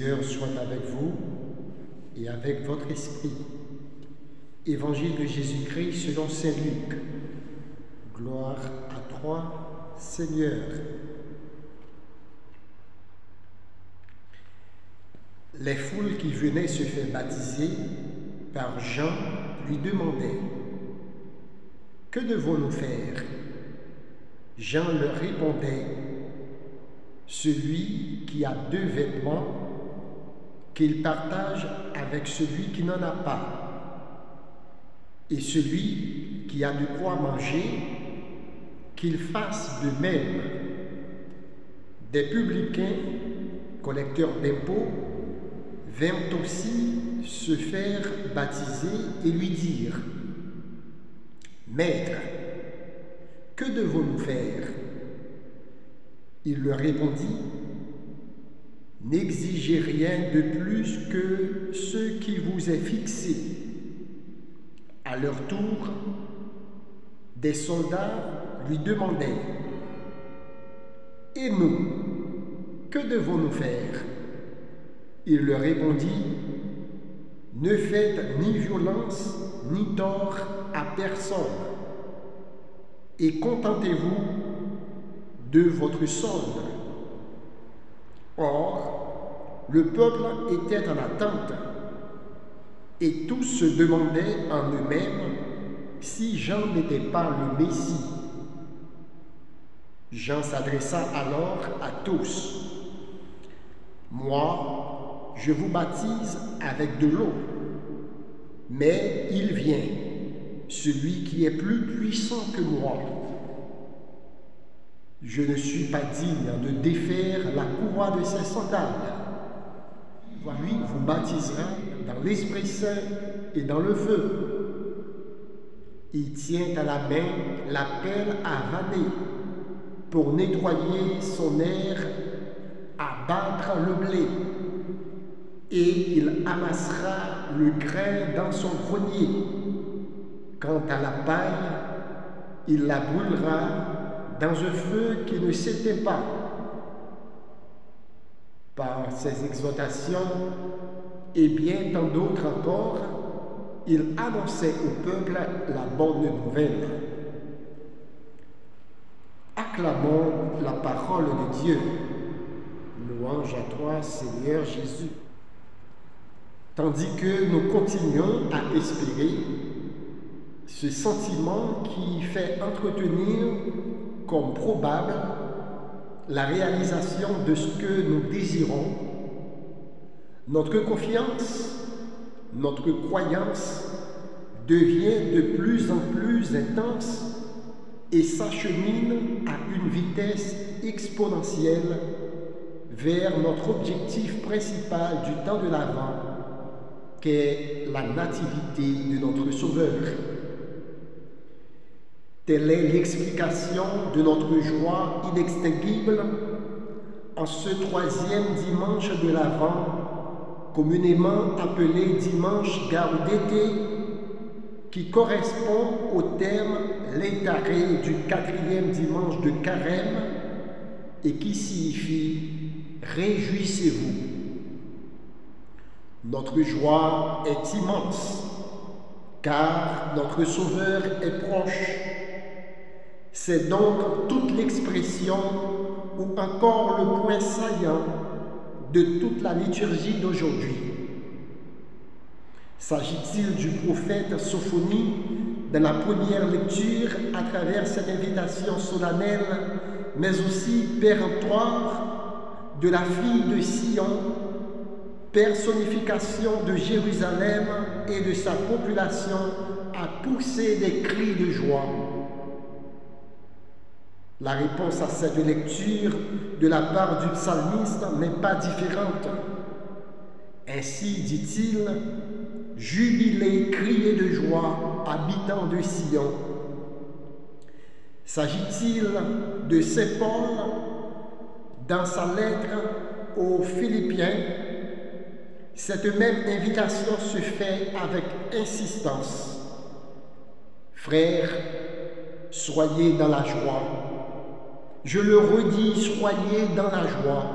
Seigneur soit avec vous et avec votre esprit. Évangile de Jésus-Christ selon saint Luc. Gloire à toi, Seigneur. Les foules qui venaient se faire baptiser par Jean lui demandaient: « Que devons-nous faire ?» Jean leur répondait: « Celui qui a 2 vêtements, qu'il partage avec celui qui n'en a pas. Et celui qui a de quoi manger, qu'il fasse de même. » Des publicains, collecteurs d'impôts, vinrent aussi se faire baptiser et lui dire: « Maître, que devons-nous faire ?» Il leur répondit: « N'exigez rien de plus que ce qui vous est fixé. » À leur tour, des soldats lui demandaient: « Et nous, que devons-nous faire ?» Il leur répondit: « Ne faites ni violence ni tort à personne, et contentez-vous de votre solde. » Or, le peuple était en attente, et tous se demandaient en eux-mêmes si Jean n'était pas le Messie. Jean s'adressa alors à tous: « Moi, je vous baptise avec de l'eau, mais il vient, celui qui est plus puissant que moi. Je ne suis pas digne de défaire la courroie de ses sandales. Lui vous baptisera dans l'Esprit Saint et dans le feu. Il tient à la main la pelle à vanner pour nettoyer son aire, à battre le blé, et il amassera le grain dans son grenier. Quant à la paille, il la brûlera dans un feu qui ne s'éteint pas. » Par ces exhortations et bien tant d'autres encore, il annonçait au peuple la bonne nouvelle. Acclamons la parole de Dieu. Louange à toi, Seigneur Jésus. Tandis que nous continuons à espérer, ce sentiment qui fait entretenir comme probable la réalisation de ce que nous désirons, notre confiance, notre croyance devient de plus en plus intense et s'achemine à une vitesse exponentielle vers notre objectif principal du temps de l'Avent, qu'est la nativité de notre Sauveur. Telle est l'explication de notre joie inextinguible en ce 3e dimanche de l'Avent, communément appelé dimanche Gaudete, qui correspond au terme létaré du 4e dimanche de Carême et qui signifie « Réjouissez-vous ». Notre joie est immense, car notre Sauveur est proche. C'est donc toute l'expression ou encore le point saillant de toute la liturgie d'aujourd'hui. S'agit-il du prophète Sophonie dans la première lecture à travers cette invitation solennelle, mais aussi péremptoire de la fille de Sion, personnification de Jérusalem et de sa population, à pousser des cris de joie? La réponse à cette lecture de la part du psalmiste n'est pas différente. Ainsi dit-il: « Jubilez, criez de joie, habitants de Sion. » S'agit-il de saint Paul dans sa lettre aux Philippiens? Cette même invitation se fait avec insistance. « Frères, soyez dans la joie. » « Je le redis, soyez dans la joie. »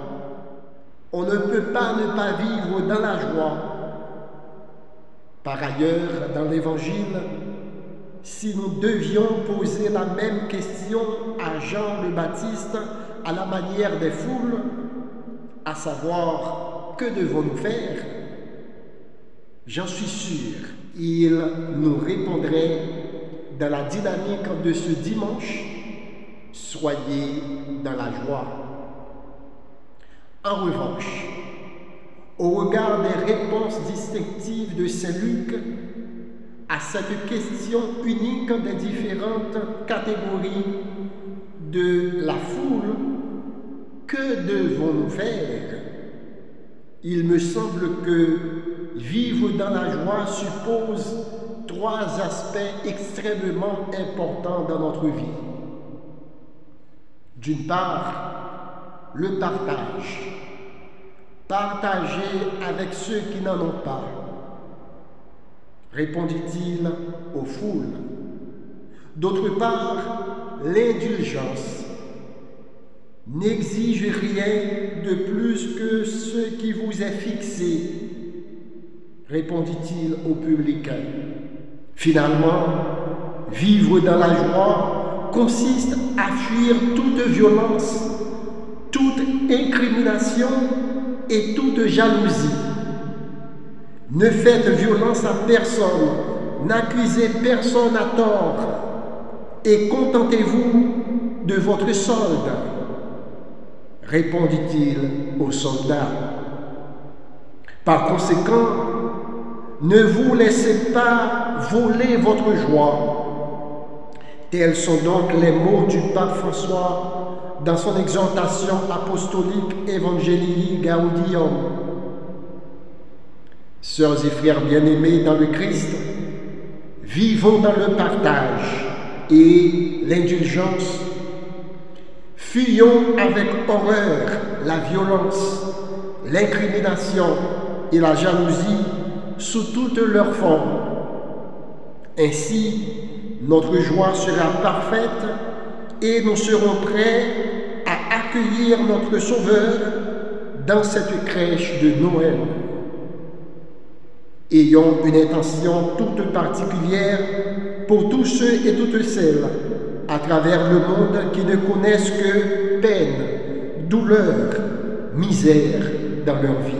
On ne peut pas ne pas vivre dans la joie. Par ailleurs, dans l'Évangile, si nous devions poser la même question à Jean le Baptiste à la manière des foules, à savoir, que devons-nous faire? J'en suis sûr, il nous répondrait dans la dynamique de ce dimanche, soyez dans la joie. En revanche, au regard des réponses distinctives de Saint Luc à cette question unique des différentes catégories de la foule, que devons-nous faire? Il me semble que vivre dans la joie suppose 3 aspects extrêmement importants dans notre vie. D'une part, le partage. Partager avec ceux qui n'en ont pas, répondit-il aux foules. D'autre part, l'indulgence. N'exige rien de plus que ce qui vous est fixé, répondit-il aux publicains. Finalement, vivre dans la joie consiste à fuir toute violence, toute incrimination et toute jalousie. Ne faites violence à personne, n'accusez personne à tort et contentez-vous de votre solde, répondit-il aux soldats. Par conséquent, ne vous laissez pas voler votre joie. Tels sont donc les mots du pape François dans son exhortation apostolique Evangelii Gaudium. Sœurs et frères bien-aimés dans le Christ, vivons dans le partage et l'indulgence. Fuyons avec horreur la violence, l'incrimination et la jalousie sous toutes leurs formes. Ainsi, notre joie sera parfaite et nous serons prêts à accueillir notre Sauveur dans cette crèche de Noël. Ayons une intention toute particulière pour tous ceux et toutes celles à travers le monde qui ne connaissent que peine, douleur, misère dans leur vie.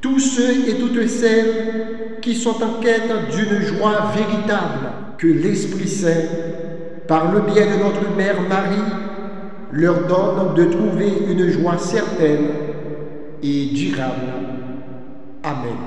Tous ceux et toutes celles qui sont en quête d'une joie véritable, que l'Esprit Saint, par le biais de notre Mère Marie, leur donne de trouver une joie certaine et durable. Amen.